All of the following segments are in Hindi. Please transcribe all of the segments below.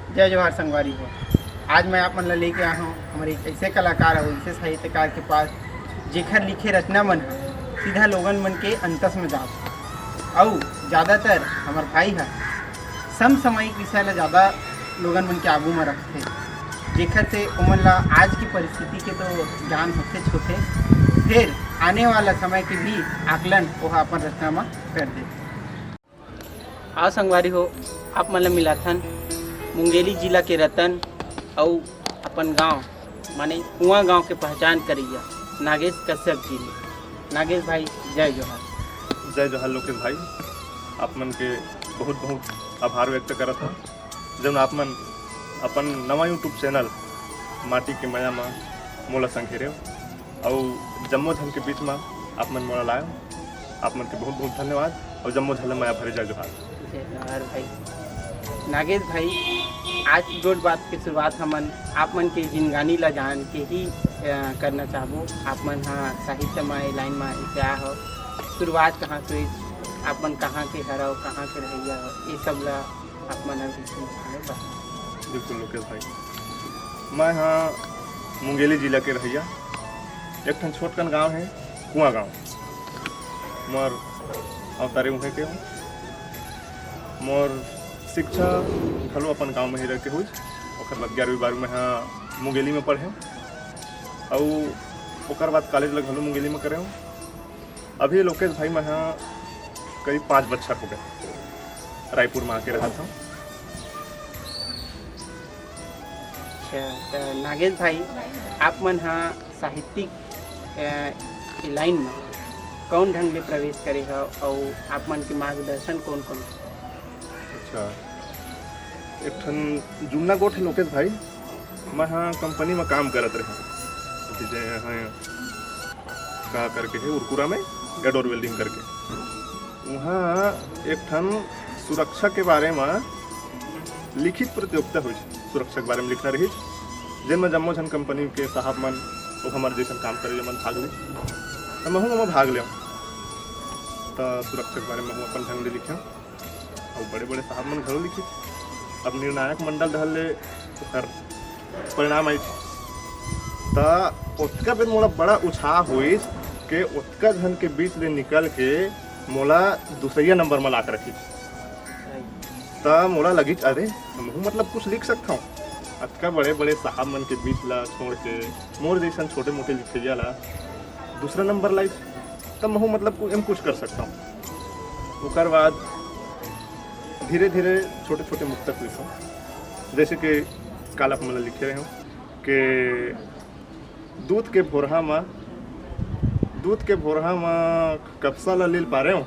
जय जवाहर संगवारी हो। आज मैं आप मन ला लेके आया हूँ हमारे एक ऐसे कलाकार हो, ऐसे साहित्यकार के पास जेखर लिखे रचना मन ह सीधा लोगन मन के अंतस में जात और ज़्यादातर हमार भाई है समसामयिक विषय ला ज़्यादा लोगन मन के आगू में रखते, जेखर से उमन ला आज की परिस्थिति के तो ज्ञान होते छोटे, फिर आने वाला समय के भी आकलन वह अपन रचना में कर दे। आओ संगवारी हो, आप मन ला मिलाथन मुंगेली जिला के रतन और अपन गांव माने कुआं गांव के पहचान करिया नागेश कश्यप जी ने। नागेश भाई जय जोहार। जय जोहार लोकेश भाई, आप मन के बहुत बहुत आभार व्यक्त करत हूँ जब आप मन अपन नवा यूट्यूब चैनल माटी के माया में मोला संघेरे और जम्मो झन के बीच में आप मन मोला लाए। आप मन के बहुत बहुत धन्यवाद और जम्मो झन माया भरे जय जोहार। जय जोहार भाई। नागेश भाई, आज गोट बात की शुरुआत हमन आप मन के जिनगानी ला जान के ही करना चाहूँ। आप मन हाँ साहित्यमय लाइन में ऐसे आया हो, शुरुआत कहाँ से आप मन कहाँ के हराओ, कहाँ के रहिया हो, ये सब ला आप मन बता। बिल्कुल लोकेश भाई, मैं हाँ मुंगेली जिला के रहिया एक ठन छोटकन गांव है कुआं गांव। मोर अवतारे उहे के हूँ। मोर शिक्षा घलो अपन गांव में ही रह के हुई। ओकर बाद 11वीं 12वीं में हाँ मुंगेली में पढ़े और ओकर बाद कॉलेज लग घलो मुंगेली में करे हूँ। अभी लोकेश भाई मैं हाँ करीब 5 बच्चा हो गए रायपुर में आके रहा था। अच्छा, तो नागेश भाई आप मन हाँ साहित्यिक लाइन में कौन ढंग ले प्रवेश करे हो और आप मन के मार्गदर्शन कौन कौन? अच्छा, एक ठन जुन्ना गोठ है लोकेश भाई, मैं हाँ कंपनी में काम करत रहे जे हाँ का करके है उरकुरा में गडोर वेल्डिंग करके। वहाँ एक ठन सुरक्षा के बारे में लिखित प्रतियोगिता हुई, सुरक्षा के बारे में लिखना रही जिनमें जम्मो झन कंपनी के साहब मन वो हमारे जैसा काम करे मन भाग ले, तो मैं भाग लिया। तो सुरक्षा के बारे में अपन ढंग ले लिखे और बड़े बड़े साहब मन घरों लिखी। अब निर्णायक मंडल धल ले तो परिणाम आई तो उतका पे मोला बड़ा उत्साह हुई कि उतका झन के बीच ले निकल के मोला दूसरिया नंबर में ला कर रखी। तो मोला लगी अरे मैं मतलब कुछ लिख सकता हूँ। अतका बड़े बड़े साहब मन के बीच ला छोड़ के मोर जैसा छोटे मोटे लिखिया ला दूसरा नंबर लाई, तब मैं मतलब कुछ कर सकता हूँ। उसके बाद धीरे धीरे छोटे छोटे मुक्तक लिखा, जैसे कि काल आप मतलब लिखे रहे हो कि दूध के भोरहा में कपसा ला लील पा रहे हो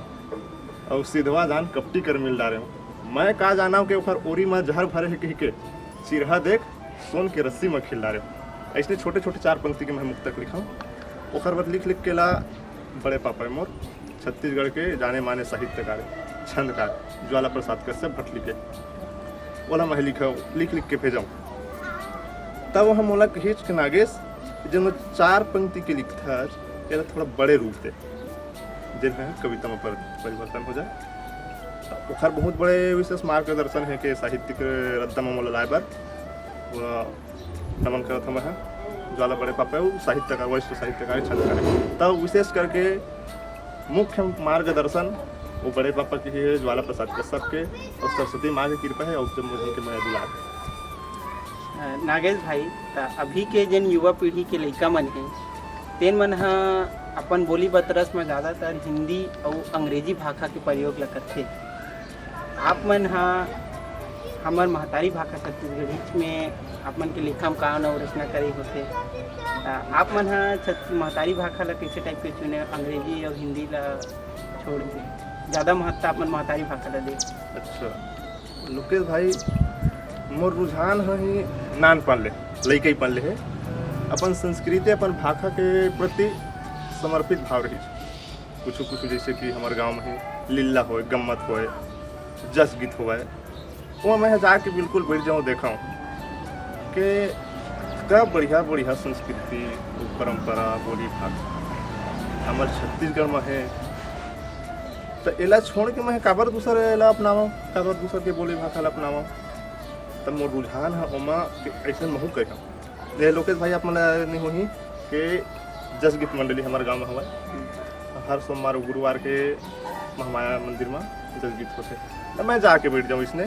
और सीधवा जान कपटी कर मिल डा रहे हो। मैं का जाना हूँ कि ओखर ओरी में जहर भरे है कह के चिरहा देख सोन के रस्सी में खिल रहे हो। ऐसे छोटे छोटे 4 पंक्ति के मैं मुक्तक लिखा हूँ। ओखर बाद लिख के ला बड़े पापा मोर छत्तीसगढ़ के जाने माने साहित्यकार छंदकार ज्वाला प्रसाद कश्यप भट्ट लिखे बोला मैं लिख के भेजाऊँ। तब वह मोला खींच के नागेश जब 4 पंक्ति के लिखता है थोड़ा बड़े रूप दे जिनमें कविता में परिवर्तन हो जाए। ओखर बहुत बड़े विशेष मार्गदर्शन है कि साहित्यिक रद्दा में मोला लाए बार नमन करता मैं ज्वाला बड़े पापा साहित्यकार वरिष्ठ साहित्यकार छंदकार। तब विशेष करके मुख्य मार्गदर्शन वो बड़े पापा की है ज्वाला प्रसाद कश्यप के और सरस्वती माँ की कृपा है और मुझे के मैं दुलार है। नागेश भाई, अभी के जन युवा पीढ़ी के लड़का मन हैं तेन मन हाँ अपन बोली बतरस में ज़्यादातर हिंदी और अंग्रेजी भाषा के प्रयोग ला करथे। आप मन हाँ हमार महतारी भाषा छत्तीसगढ़ी में आप मन के लेखा में का नव रचना करे होते। आप मन हाँ महतारी भाषा ला कैसे टाइप के चुने, अंग्रेजी और हिंदी ला छोड़ के ज़्यादा महत्ता अपन महतारी भाषा ला दे? अच्छा लोकेश भाई, मोर रुझान है नान पान ले लइकई पान ले है अपन संस्कृति अपन भाषा के प्रति समर्पित भाव रही। कुछ जैसे कि हमारे गांव में लीला होए, गम्मत होए, जस गीत होए, वो मैं जाके बिल्कुल बैठ जाऊँ देखा कि क्या बढ़िया बढ़िया संस्कृति परंपरा बोली भाषा हमारे छत्तीसगढ़ में है। तो एला छोड़ के मैं काबर दूसर एला अपनावा, काबर दूसर के बोली भाषा ला अपनावा। तब मोर रुझान है ओमा कि ऐसे महू कह ये लोकेश भाई आप मन नहीं होही कि जस गीत मंडली हमारे गांव में हवा हर सोमवार और गुरुवार के महामाया मंदिर में जस गीत होते तो मैं जाके बैठ जाऊँ इसने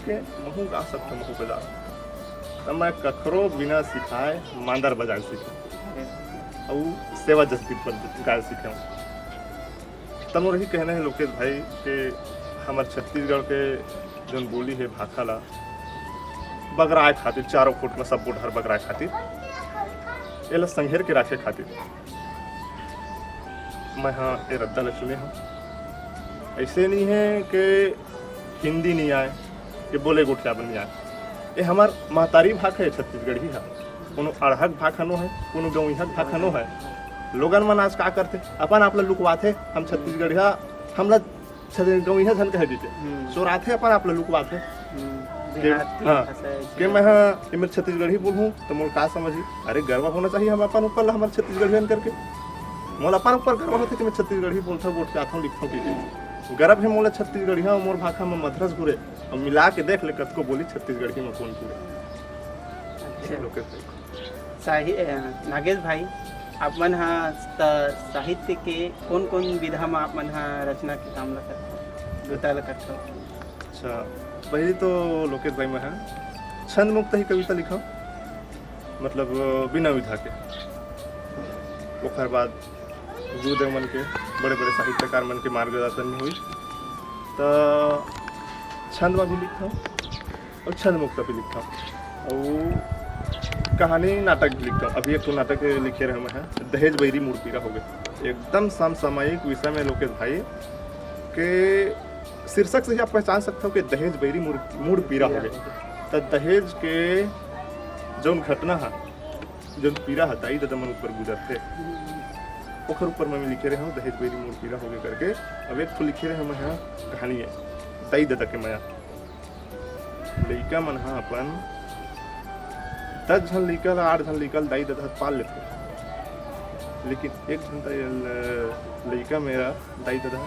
कि महू गा सकता महू बजा तब मैं कखरो बिना सिखाए मांदर बजा सीखे और सेवा जस गीत पर गाय सीखे तब रही कहना है लोकेश भाई कि हमारे छत्तीसगढ़ के जौन बोली है भाखा ला बगराए खातिर 4 फुट में सब बुढ़ार बगराए खातिर ये संघेर के राखे खातिर मैं हाँ ये रद्दा ले चुने हूँ ऐसे नहीं है कि हिंदी नहीं आए कि बोले गोठिया बन नहीं आए ये हमार महतारी भाषा है छत्तीसगढ़ी है कोनो अड़हक भाषा नो है कोनो गौहक भाषा नो है लोगन मन आज का करते अपन आप लुकवाते हम छत्तीसगढ़िया हमला गौइया झन कह देते सोराथे अपन आप लुकवाते कि मैं मेरे छत्तीसगढ़ी बोलूँ तो मोल का समझी अरे गर्व होना चाहिए हम अपन ऊपर हमारे छत्तीसगढ़ियन करके मोल अपन ऊपर गर्व होते कि मैं छत्तीसगढ़ी बोलता हूँ बोलते आता हूँ लिखता हूँ गर्व है मोला छत्तीसगढ़िया मोर भाषा में मधरस घुरे और मिला के देख ले कत को बोली छत्तीसगढ़ी में कौन पूरे नागेश भाई आप मन साहित्य के कौन कौन विधा में आप मन रचना के काम बता करते हो। अच्छा पहले तो लोकेश भाई मैं छंद मुक्त ही कविता लिखा मतलब बिना विधा के ओकर बाद गुरुदेव मन के बड़े बड़े साहित्यकार मन के मार्गदर्शन में हुई तो छंद में भी लिखता हूँ और छंद मुक्त भी लिखता हूँ और कहानी नाटक भी लिखता हूँ। अभी एक तो नाटक लिखे रहे मैं दहेज बैरी मूर्तिरा हो गए एकदम समसामयिक विषय में लोकेश भाई के शीर्षक से ही आप पहचान सकते हो कि दहेज बैरी मूड पीरा हो गए तो दहेज के जौन घटना है जौन पीरा है दाई दादा मन ऊपर गुजरते ओखर ऊपर मैं लिखे रहे हूँ दहेज बैरी मूड पीरा हो गए करके अब एक तो लिखे रहे मैं कहानी है दाई दादा के माया लड़का मन हाँ अपन 10 जन निकल 8 जन निकल दाई दादा पाल लेते लेकिन एक जन लड़का मेरा दाई दादा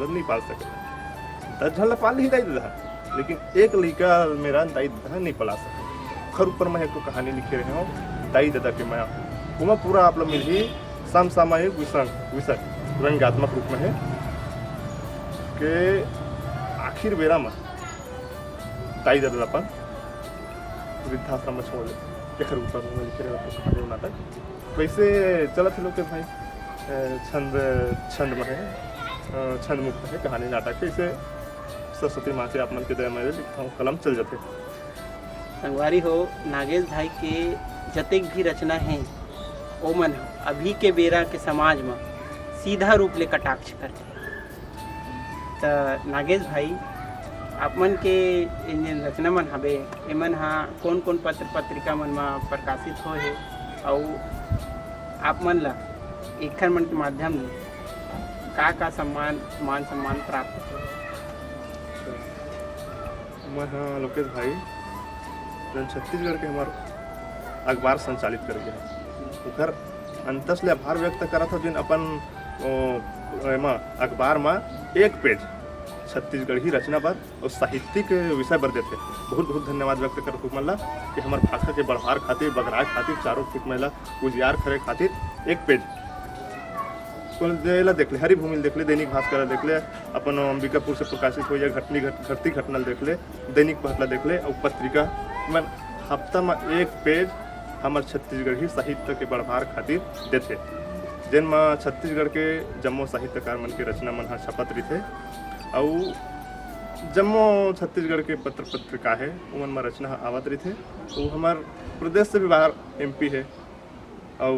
नहीं पाल सके 10 जन पाल ही दाई दादा लेकिन एक लड़का मेरा दाई दादा नहीं पाला सके खर ऊपर मैं एक तो कहानी लिखे रहे हूँ दाई दादा के माया वो पूरा आप लोग मिल ही समसामयिक विषय व्यंग्यात्मक रूप में है कि आखिर बेरा में दाई दादा अपन वृद्धाश्रम में छोड़ एक ऊपर में लिखे रहे नाटक वैसे चला थे लोग के भाई छंद में है छंद मुक्त है कहानी नाटक है इसे सरस्वती माँ के आप मन के दया में लिखता हूँ कलम चल जाते संगवारी हो नागेश भाई के जतेक भी रचना है ओ मन अभी के बेरा के समाज में सीधा रूप ले कटाक्ष करते तो नागेश भाई आप मन के इन रचना मन हवे एमन हाँ कौन कौन पत्र पत्रिका मन में प्रकाशित हो है और आप मन ला एखर मन के माध्यम ले का मान सम्मान प्राप्त हो। मैं हाँ लोकेश भाई जन छत्तीसगढ़ के हमार अखबार संचालित कर गया उधर अंतस ले आभार व्यक्त करा था जिन अपन अखबार में एक पेज छत्तीसगढ़ी रचना पर और साहित्यिक विषय पर देते बहुत बहुत धन्यवाद व्यक्त कर मला कि हमारे भाषा के बढ़ार खातिर बगराए खातिर 4 फुट महिला उजियार करे खातिर एक पेज देख ले हरिभूमि देख ले दैनिक भास्कर देख ले अपन अंबिकापुर से प्रकाशित हो जाए घटती घटना देख ले दैनिक पहला देख ले और पत्रिका मैं हफ्ता में एक पेज हमारे छत्तीसगढ़ी साहित्य के बढ़ार खातिर देते जिन में छत्तीसगढ़ के जम्मो साहित्यकार मन के रचना मन छपत रही थे और जम्मो छत्तीसगढ़ के पत्र पत्रिका है उमन में रचना आवत रही थे वो हमार प्रदेश से भी बाहर MP है और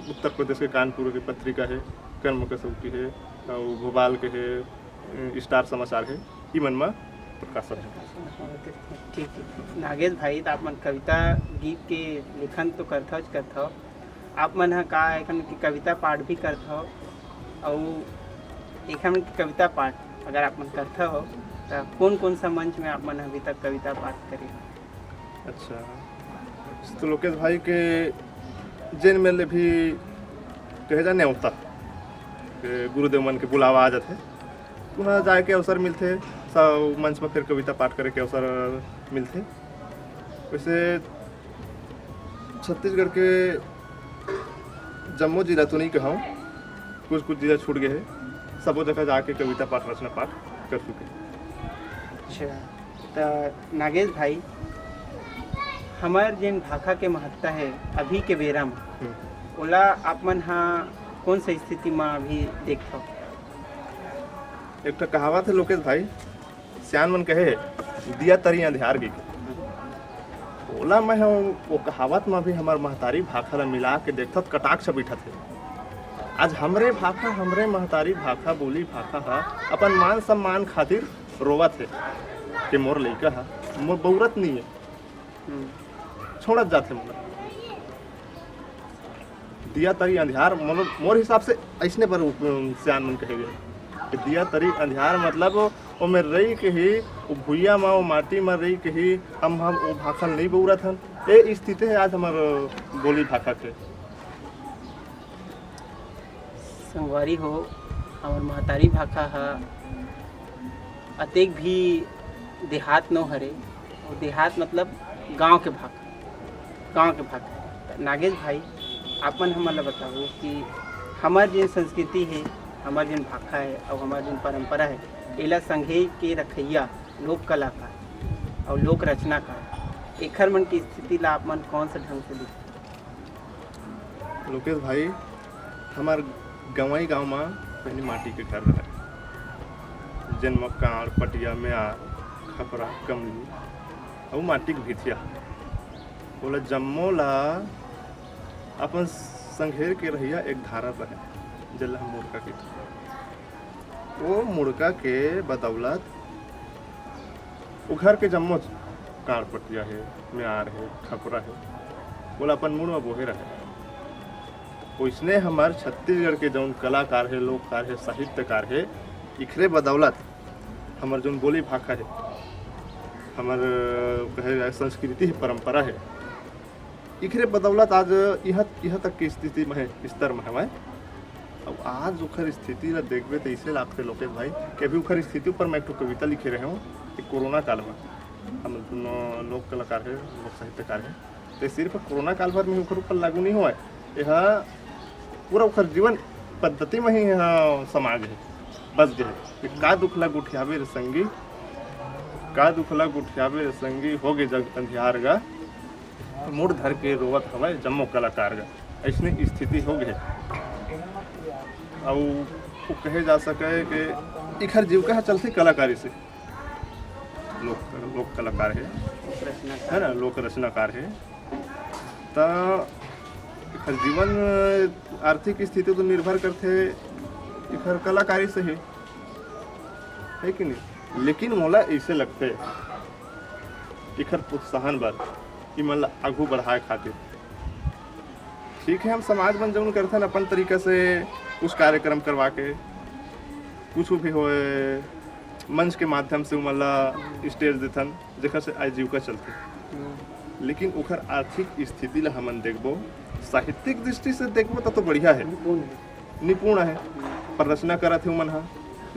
उत्तर प्रदेश के कानपुर की पत्रिका है कर्म कसौटी है और भोपाल के है स्टार समाचार है ई मन में प्रकाशन है। ठीक है नागेश भाई तो आप मन कविता गीत के लेखन तो करते आप मन का एखन की कविता पाठ भी करते हो और एखन की कविता पाठ अगर आप मन करते हो तो कौन कौन सा मंच में आप मन अभी तक कविता पाठ करे। अच्छा तो लोकेश भाई के जिन मेले भी कहे जाने होता गुरुदेव मन के बुलावा आ जाते वहाँ जाए के अवसर मिलते मंच पर फिर कविता पाठ करे के अवसर मिलते। वैसे छत्तीसगढ़ के जम्मू जिला तो नहीं कहूँ, कुछ कुछ जिला छूट गए हैं, सबो जगह जाके कविता पाठ रचना पाठ कर चुके। अच्छा, तो नागेश भाई, हमार जिन भाषा के महत्ता है अभी के बेरा में, ओला आप मन हाँ कौन सा स्थिति में अभी देखो? एक तो कहावत है लोकेश भाई, सियान मन कहे दिया तरी अंधियार गे। ओला मैं वो कहावत में भी हमार महतारी भाखा ला मिला के देखत कटाक्ष बैठा थे। आज हमरे भाखा, हमरे महतारी भाखा, बोली भाखा हा अपन मान सम्मान खातिर रोवत है कि मोर लइका हा मोर बौरत नहीं है, छोड़त जाते मोला। दिया तरी अंधियार मोर हिसाब से ऐसने पर सियान मन कहे गए कि दिया तरी अंधियार मतलब वो में रही के ही वो भुइया में वो माटी में रही के ही हम वो भाखा नहीं बौरत हन। ये स्थिति है आज हमार बोली भाखा के। संगवारी हो, हमार महतारी भाखा हा अतेक भी देहात न हरे, और देहात मतलब गांव के भाखा, गांव के भाखा। नागेश भाई, आपन हमला बताओ कि हमार जिन संस्कृति है, हमार जिन भाखा है और हमार जिन परंपरा है, एला संघे के रखैया लोक कलाकार और लोक रचनाकार एखर मन की स्थिति ला आप मन कौन सा ढंग से दिखते? लोकेश भाई, हमार गंवाई गांव में पहले माटी के घर रहे, जन्म कांड़ पटिया में आ खपरा कमली और माटी के भिथिया बोला जम्मो ला अपन संघेर के रहिया एक धारा रहे जल्ला हम मुड़का के। वो मुड़का के बदौलत वो घर के जम्मो कांड़ पटिया है, म्यार है, खपरा है, बोला अपन मुड़ में बोहे रहे। उसने हमार छत्तीसगढ़ के जौन कलाकार है, लोककार है, साहित्यकार है, इखरे बदौलत हमार जौन बोली भाखा है, हमार कहे संस्कृति है, परंपरा है, इखरे बदौलत आज यह तक की स्थिति में है, स्तर में है। अब आज उखर स्थिति ला देखबे तो इसे लागते लोकेश भाई कि अभी उखर स्थिति पर मैं एक कविता लिखे रहे हूँ कि कोरोना काल में हम दोनों लोक कलाकार है, लोक साहित्यकार है, तो सिर्फ कोरोना काल भर में उखर ऊपर लागू नहीं हुआ है, यह पूरा उखर जीवन पद्धति में ही यहाँ समाज है बस गए कि का दुखला गुठियाबे रे संगी, का दुखला गुठियाबे रे संगी हो गए जग अंधियार गा, मुड़ धर के रोवत हवा जम्मो कलाकार गा। ऐसने स्थिति हो गए और वो कहे जा सके कि इखर जीविका चलती कलाकारी से, लोक कलाकार है ना, लोक रचनाकार है, तो इखर जीवन आर्थिक स्थिति तो निर्भर करते इखर कलाकारी से है कि नहीं। लेकिन मोला ऐसे लगते इखर प्रोत्साहन बर कि मतलब आगू बढ़ाए खातिर ठीक है, हम समाज बन जौन करते हैं अपन तरीका से कुछ कार्यक्रम करवा के कुछ भी होए मंच के माध्यम से मतलब स्टेज देथन जेकर से आजीविका चलती। लेकिन उखर आर्थिक स्थिति ला हमन देखबो, साहित्यिक दृष्टि से देखबो तो बढ़िया है, निपुण है, पर रचना करत है मन हा,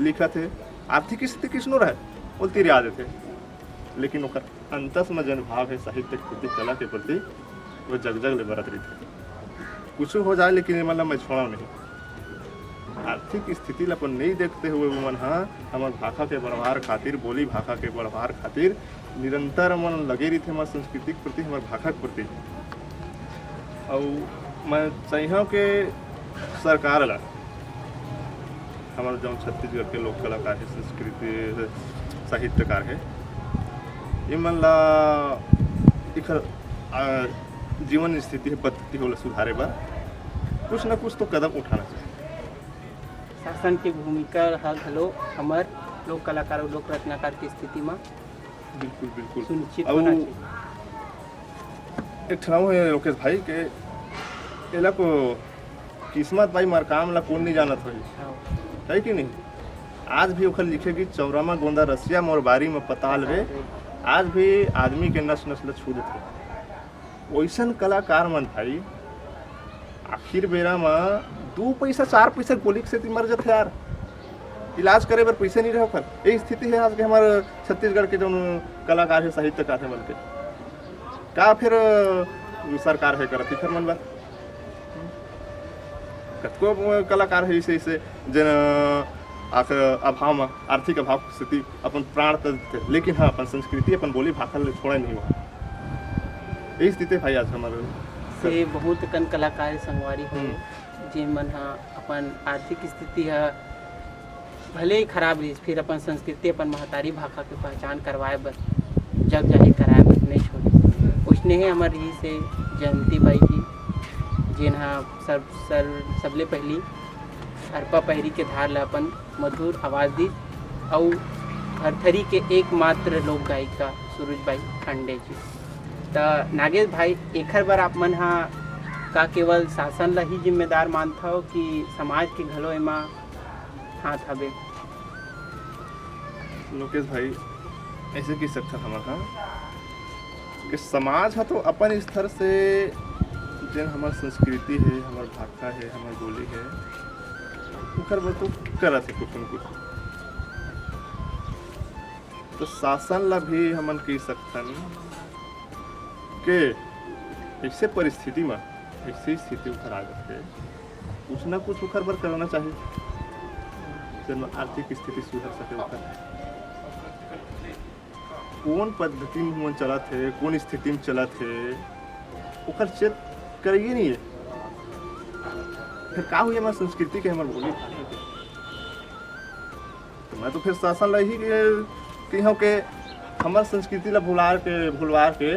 लिखत है, आर्थिक स्थिति किसनो रहे बोलती रियाज थे। लेकिन उखर अंतस में जन भाव है साहित्य के प्रति, कला के प्रति, वो जग जग ले बरत रही थे। कुछ हो जाए लेकिन मतलब मैं छोड़ा नहीं। आर्थिक स्थिति ला अपन नहीं देखते हुए वो मन हाँ हमार भाषा के बढ़वार खातिर, बोली भाषा के बढ़वार खातिर निरंतर मन लगे रही थे हमारे संस्कृति के प्रति, हमारे भाषा के प्रति। और मैं चाहिए कि सरकार ला हमारे जो छत्तीसगढ़ के लोक कलाकार है, संस्कृति साहित्यकार है, ये मन ला इखर जीवन स्थिति है पद्धति होला सुधारे बर कुछ न कुछ तो कदम उठाना चाहिए। शासन की भूमिका हलो हमार लोक कलाकार और लोक रचनाकार की स्थिति में बिल्कुल बिल्कुल सुनिश्चित होना चाहिए। एक ठराव है लोकेश भाई के एला को किस्मत भाई मार काम ला कौन नहीं जानत होई है कि नहीं। आज भी ओखर लिखेगी चौरामा गोंदा रसिया मोर बारी में पताल रे, आज भी आदमी के नस नस्ल छू देते। वैसन कलाकार मन भाई आखिर बेरा में 2 पैसा 4 पैसा गोली से मर जाते यार। इलाज करे बर पैसे नहीं रहे ओखर। यही स्थिति है आज के हमारे छत्तीसगढ़ के जो कलाकार है साहित्यकार है मन के का फिर सरकार है करती फिर मन बात कतको कलाकार है ऐसे ऐसे जन अभाव में आर्थिक अभाव की स्थिति अपन प्राण तक लेकिन हाँ अपन संस्कृति अपन बोली भाषा ले छोड़ा नहीं हुआ। यही स्थिति भाई आज हमारे से बहुत कन कलाकार संगवारी हो जिन मन हा अपन आर्थिक स्थिति है भले ही खराब रही फिर अपन संस्कृति अपन महतारी भाषा के पहचान करवाए बर जग जाहिर कराए बर नहीं छोड़े। उसने ही हमारे ही से जयंती बाई जी जिन हा सबले पहली अरपा पहरी के धार ला अपन मधुर आवाज़ दी और भरथरी के एकमात्र लोक गायिका सूरजबाई खांडे जी। तो नागेश भाई एखर बार आप मन हा का केवल शासन ला ही जिम्मेदार मानता हो कि समाज के घलो एमा हाथ हवे? लोकेश भाई ऐसे की सकता हमारा कि समाज है तो अपन स्तर से जिन हमार संस्कृति है हमार भाषा है हमार बोली है उखर बर तो करा थे कुछ न कुछ। तो शासन ला भी हमन कह सकथन के ऐसे परिस्थिति में ऐसी स्थिति उखर आ जाते कुछ न कुछ उखर बर करना चाहिए जन आर्थिक स्थिति सुधर सके उखर। कौन पद्धति में हमन चलत है कौन स्थिति में चलत है उखर चेक करिए नहीं है फिर का हुई हमारी संस्कृति के हमारे बोली। तो मैं तो फिर शासन ला ही कहूँ के हमार संस्कृति ला भुलवार के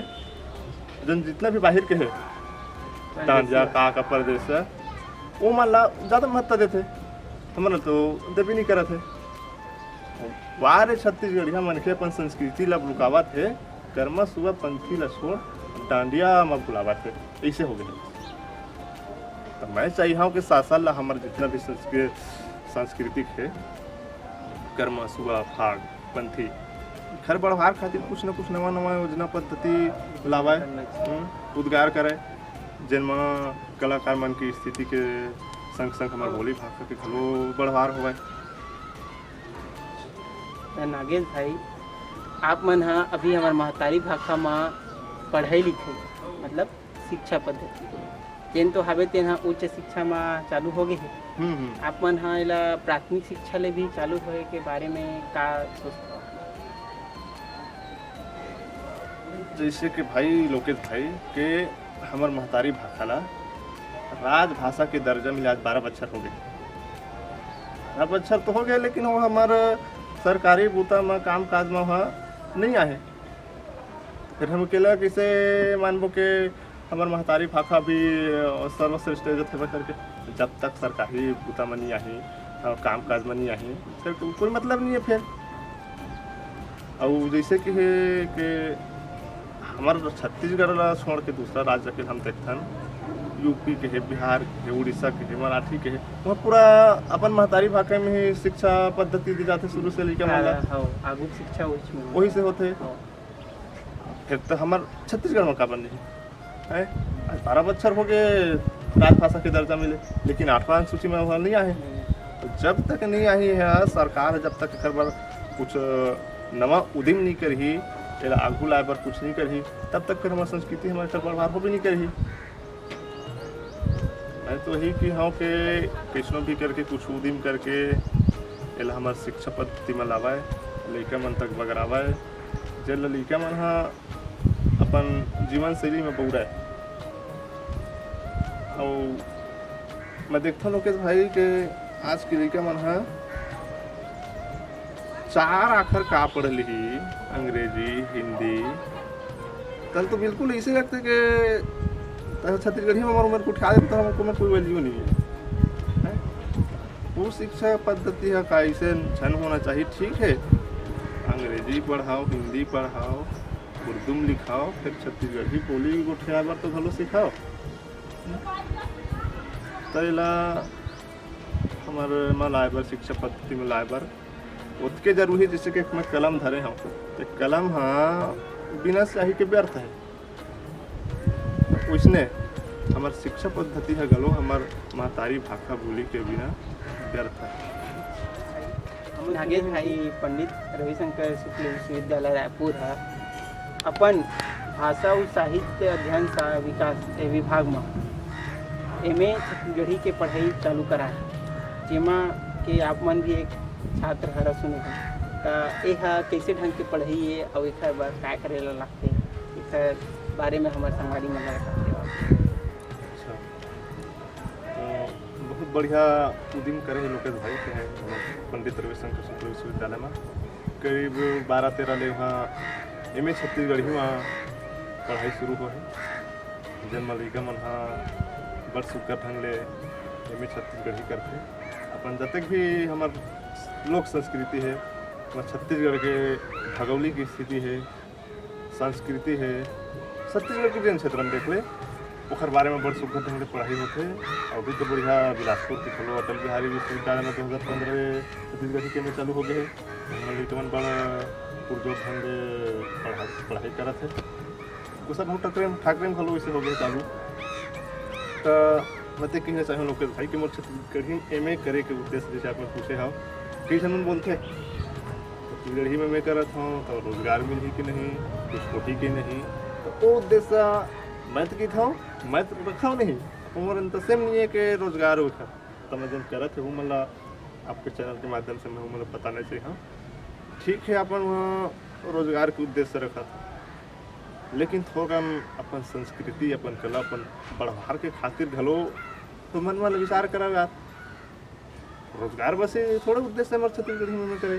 जन जितना भी बाहर के है डांडिया का प्रदेश है वो मान ला ज़्यादा महत्व देते हमारा तो देवी नहीं करते वारे छत्तीसगढ़िया मन के अपन संस्कृति ला बुलकावा थे कर्मा सुबह पंथी ला छोड़ डांडिया में बुलावा थे ऐसे हो गए। तो मैं चाहिए कि शासन ला हमारे जितना भी सांस्कृतिक है कर्मा सुबह फाग पंथी घर बढ़वार खातिर कुछ न कुछ नवा योजना पद्धति लावाए उद्गार करे जिनमें कलाकार मन की स्थिति के संग संग हमारे बोली भाषा के घलो बढ़वार होवे। नागेश भाई आप मन हा अभी हमारे महतारी भाषा में पढ़ाई लिखाई मतलब शिक्षा पद्धति जेन तो हवे तेन हा उच्च शिक्षा में चालू हो गए है आप मन हा एला प्राथमिक शिक्षा ले भी चालू होए के बारे में का सोचते? जैसे कि भाई लोकेश भाई के हमार महतारी भाषा ला राजभाषा के दर्जा मिले आज 12 बच्चर हो गए। 12 बच्चर तो हो गए लेकिन वो हमारे सरकारी बूता में काम काज में वहाँ नहीं आए। फिर हम अकेला कैसे मानबो के हमार महतारी भाषा भी सर्वश्रेष्ठ थे करके जब तक सरकारी बूता में नहीं आई और काम काज में नहीं आई फिर कोई मतलब नहीं है। फिर और जैसे कि हमारे छत्तीसगढ़ ला छोड़ के दूसरा राज्य के हम देखथन यूपी के है बिहार के है उड़ीसा के है मराठी के है वहाँ पूरा अपन महतारी भाषा में ही शिक्षा पद्धति दी जाती शुरू से लेकर आगू शिक्षा वही से होते। फिर तो हमारे छत्तीसगढ़ में का बन है 12 बच्चर हो गए राजभाषा के दर्जा मिले लेकिन 8वां अंक सूची में वहाँ नहीं आए। तो जब तक नहीं आई है सरकार जब तक एक बार कुछ नवा उद्यम नहीं करी आगू लाए पर कुछ नहीं करी तब तक फिर हमारी संस्कृति हमारे बढ़वार हो भी नहीं करी। मैं तो यही कि हाँ के कैसनो भी करके कुछ उद्यम करके एला हमारे शिक्षा पद्धति में लावाए लड़का मन तक बगरावाए जल लड़का मन हाँ अपन जीवन शैली में बौराए। और मैं देखता लोकेश भाई के आज के लड़का मन हाँ 4 आखर का पढ़ ली अंग्रेजी हिंदी कल तो बिल्कुल ऐसे लगते कि छत्तीसगढ़ी में हमारे उम्र को उठा देते तो हमको कोई वैल्यू नहीं है। वो शिक्षा पद्धति है कैसे छन होना चाहिए ठीक है अंग्रेजी पढ़ाओ हिंदी पढ़ाओ उर्दू में लिखाओ फिर छत्तीसगढ़ी बोली उठा बार तो भलो सिखाओ। तो हमारे में लाए बार शिक्षा पद्धति में लाए बार उतके जरूरी जैसे कि मैं कलम धरे हूँ तो कलम हाँ बिना स्याही के व्यर्थ है। उसने हमार शिक्षा पद्धति है गलो हमार महतारी भाषा बोली के बिना व्यर्थ है। नागेश भाई पंडित रविशंकर शुक्ल विश्वविद्यालय रायपुर है अपन भाषा और साहित्य अध्ययन विकास विभाग में एमए छत्तीसगढ़ी के पढ़ाई चालू करा है, जेमा के आप मन भी एक छात्र हरा सुने हैं। तो यह कैसे ढंग के पढ़ाई है और एक बार क्या करे ला लगते एक बारे में हमारे संगवारी में बताते। अच्छा, तो बहुत बढ़िया उद्यम करे लोकेश भाई के हैं पंडित रविशंकर शुक्ल विश्वविद्यालय में करीब 12-13 ले वहाँ एमए छत्तीसगढ़ी में पढ़ाई शुरू हो है। जन मलिका मन हाँ बड़ सुकर ढंग ले एमए छत्तीसगढ़ी करते। अपन जतक भी हमार लोक संस्कृति है, हमार छत्तीसगढ़ के भौगोलिक स्थिति है, संस्कृति है, छत्तीसगढ़ के जन क्षेत्र में देख ले ओखर बारे में बड़ सुखद ढंग से पढ़ाई होते। अभी तो बढ़िया बिलासपुर के खोलो अटल बिहारी विश्वविद्यालय में 2015 छत्तीसगढ़ी के में चालू हो गए है। लिटवन बड़ा पुरजोर ढंग पढ़ाई करत है। गुस्सा बहुत ठाकरे में खोलो वैसे हो गए चालू। तो मैं तो कहना चाहूँ लोग भाई कि मोर छत्तीसगढ़ी एमए करे के उद्देश्य जैसे आपने पूछे हो कई जन बोलते छत्तीसगढ़ी में मैं करत हूँ तो रोजगार मिली कि नहीं, कुछ होती कि नहीं। तो वो उद्देश्य मैं तो कहता हूँ मैं तो रखा नहीं उम्र अंत सेम नहीं है कि रोजगार उठा। तो मैं जब करत है वो मतलब आपके चैनल के माध्यम से मैं मतलब बताना चाहिए। हाँ ठीक है, अपन वहाँ रोजगार के उद्देश्य रखा था, लेकिन थोड़ा अपन संस्कृति अपन कला अपन बढ़ार के खातिर घलो तो मन में विचार करा यार रोजगार बस थोड़ा उद्देश्य हमारे छत्तीसगढ़ी में करे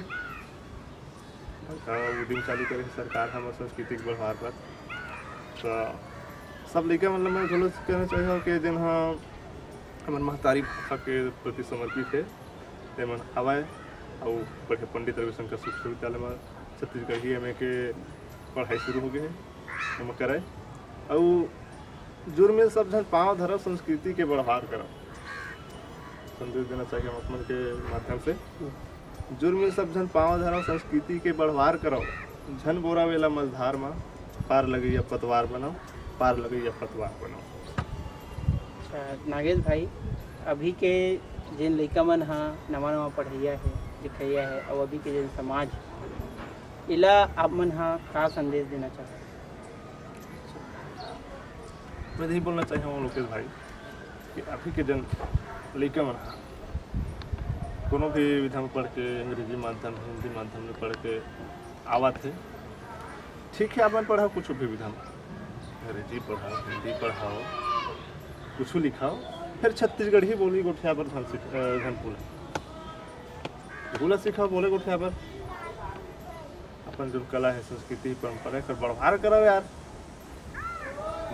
उद्यम चालू करे सरकार हमारे संस्कृति के बढ़ार पर। तो सब लेकर मतलब मैं घलो कहना चाहिए कि जन हाँ हमारे महतारी भाषा के प्रति समर्पित है ते मन आवाए और पढ़े पंडित रविशंकर शुक्ल विश्वविद्यालय में छत्तीसगढ़ी एमए के पढ़ाई शुरू हो गए हैं हम करे और जुर्म में सब जन पाँव धरब संस्कृति के बढ़ार करब संदेश देना चाहिए हम अपन के माध्यम से। जुर्म में सब जन पाँव धरब संस्कृति के बढ़ार करब झन बोरा वेला मझधार में पार लगे या पतवार बनाओ पार लगे या पतवार बनाओ। अच्छा नागेश भाई, अभी के जिन लड़का मन हाँ नवा पढ़ैया है लिखैया है और अभी के जिन समाज इला आप मन हाँ का संदेश देना चाहते? मैं यही बोलना चाहिए लोकेश भाई कि अभी के जन लड़का मन कोनो भी विधा में पढ़ के अंग्रेजी माध्यम हिंदी माध्यम में पढ़ के आवत है। ठीक है, अपन पढ़ाओ कुछ भी विधा में अंग्रेजी पढ़ाओ हिंदी पढ़ाओ कुछ लिखाओ, फिर छत्तीसगढ़ी बोली गोठिया पर धन भूला सिखाओ बोले गोठिया पर। अपन जो कला है संस्कृति परंपरा कर बढ़ार करो यार।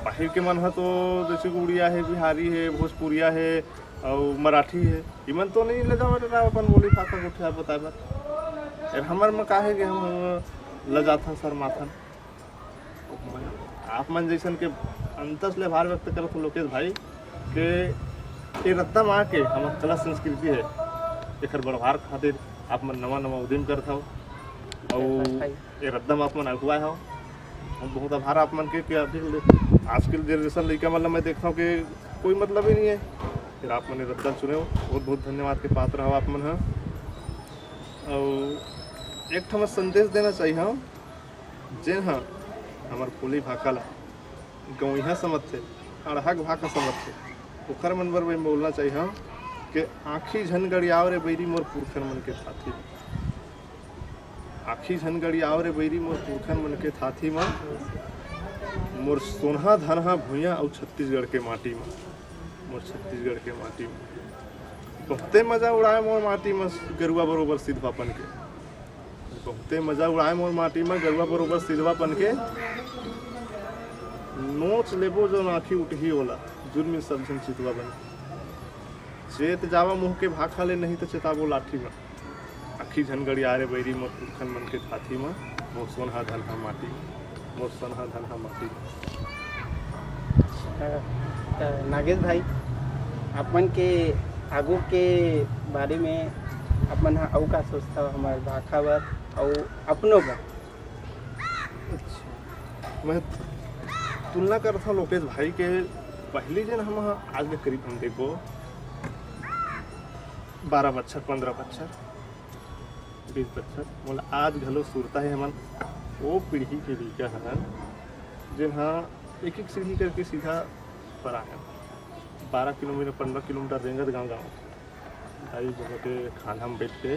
बाहर के मन है तो जैसे उड़िया है, बिहारी है, भोजपुरिया है और मराठी है, इमन तो नहीं ले जाओ अपन बोली भाषा गोठिया बताए यार। हमारे में का है कि हम लजाथन शर्माथन आप मन जैसन के अंतस ले भार व्यक्त करत लोकेश भाई के ये रत्ता माँ के हमार कला संस्कृति है एक बढ़ार खातिर आप मन नवा उद्यम करता हो और ये रद्दम आप मन अगुआ हो। बहुत आभार आप मन के अभी आजकल जनरेशन लड़का मतलब मैं देखता हूँ कि कोई मतलब ही नहीं है, फिर आप मैंने रद्दम सुने हो बहुत बहुत धन्यवाद के पात्र हो आप मन। हाँ और एक ठो संदेश देना चाहिए हाँ जेन हाँ हमार बोली भाषा ला गौइहा समझते अड़हक भाषा समझते ओखर मन बर मैं बोलना चाहिए हाँ कि आँखी झन गड़ियाव रे बैरी मोर पुरखन मन के साथी आँखी झन गड़ियाव रे बैरी मोर पुरखन मन के थाथी में मोर सोनहा धनहा भूया और छत्तीसगढ़ के माटी में मोर छत्तीसगढ़ के माटी में बहुते मजा उड़ाए मोर माटी में गरुआ बरोबर सिद्धवापन के बहुते मजा उड़ाए मोर माटी में गरुआ बरोबर सिद्धवापन के नोच लेबो जो आँखी उठही होला जुर्मी सब झन चितवा बन चेत जावा मुँह के भाखा ले नहीं तो चेताबो लाठी में आखी झनगड़ी आरे बैरी मोर पुरखन मन के थाथी में मोर सोनहा धनहा माटी मोर सोनहा धनहा माटी। नागेश भाई अपन के आगू के बारे में अपन अऊ का सोचता हो हमारे भाखा बर और अपनों पर? मैं तुलना करता हूँ लोकेश भाई के पहली जन हम आज के करीब हम देखो 12 बच्चर 15 बच्चर 20 बच्चर मोला आज घलो सुरता है हमन वो पीढ़ी के लइका हन जिन्हा एक एक सीढ़ी करके सीधा पर आए 12 किलोमीटर 15 किलोमीटर रेंगत गाँव भाई जगह के खाना में बैठ के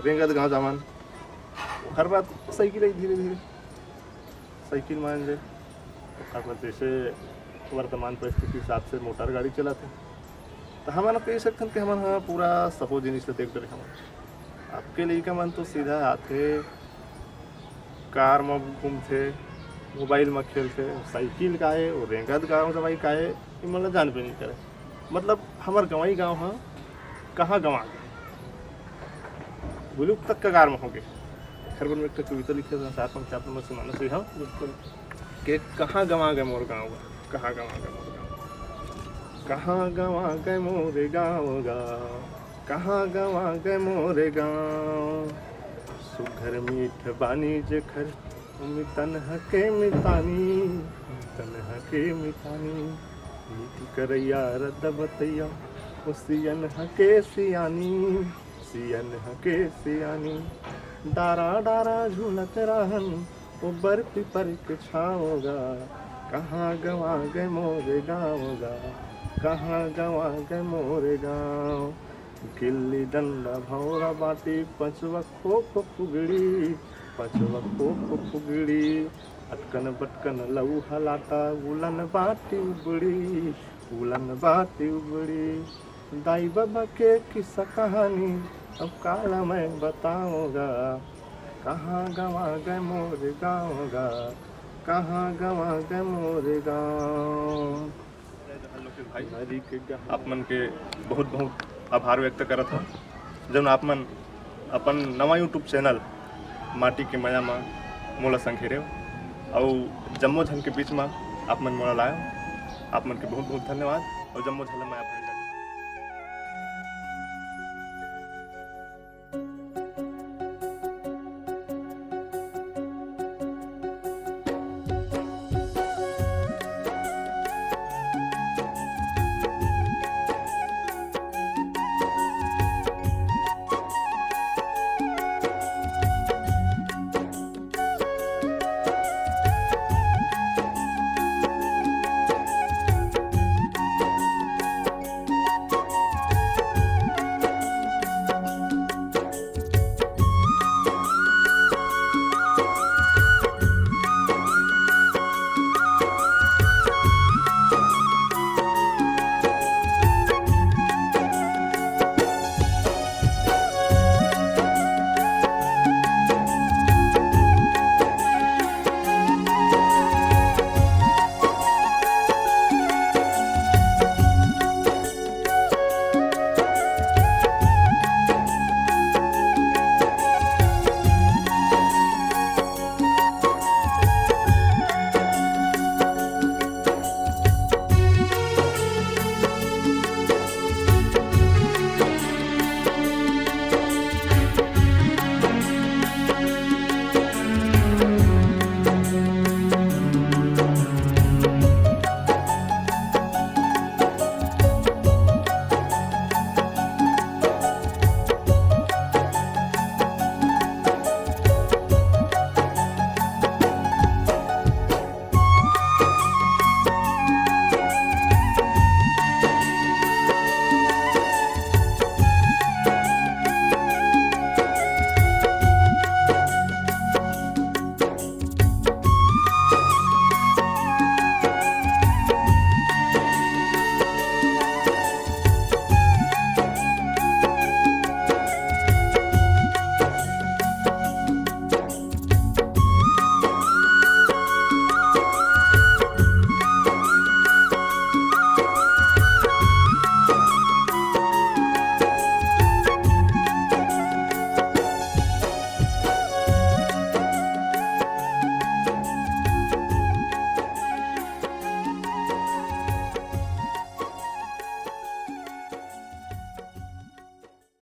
रेंगत गाँव जावन हर बात साइकिल आई धीरे धीरे साइकिल मान जाए हर बात जैसे वर्तमान परिस्थिति के हिसाब से मोटर गाड़ी चलाते तो हमारा कह सकते हैं कि हमारा पूरा सपो जिनिस देख रहे हम आपके लइका मन तो सीधा आते कार में घूमते मोबाइल में खेलते साइकिल का है और रेंगत गाँव जमाई का है ये मतलब जान पे नहीं करे मतलब हमार गंवाई गाँव हाँ कहाँ गंवा गए बुलुक तक कगार में हो गए खैर में एक कविता लिखे था 4-5 नंबर से मानस हाँ बिल्कुल कि कहाँ गंवा गए मोर गाँव कहाँ गंवा गए मोर गाँव कहाँ गंवा गए मोरे गाँव गाँव कहाँ गंवा गए मोरे गाँव सुघर मीठ बानी जेखर मितन हके मितानी मितन हके मितानी मीठी करैया रद बतैया सियन हके सियानी सियन हके सियानी डारा डारा झूलत रहन वो बर्फी पर के छाओगा कहाँ गंवा गए मोरे गाँव गा कहाँ गंवा गए मोरे गाँव गिल्ली डंडा भौरा बाटी पचवा खो खो फुगड़ी पचवा खो खो फुगड़ी अटकन बटकन लऊ हलाटा उलन बाटी उबड़ी दाई बाबा के किस्सा कहानी अब काला मैं बताऊंगा कहाँ गंवा गए मोरे गाँव गा कहाँ गंवा गए मोरे गाँव। भाई आप मन के बहुत बहुत आभार व्यक्त करत हो जब आप मन अपन नवा यूट्यूब चैनल माटी के मया में मोला संघेरे और जम्मो झन के बीच में आप मन मोला लाए आप मन के बहुत बहुत धन्यवाद और जम्मो झन मैं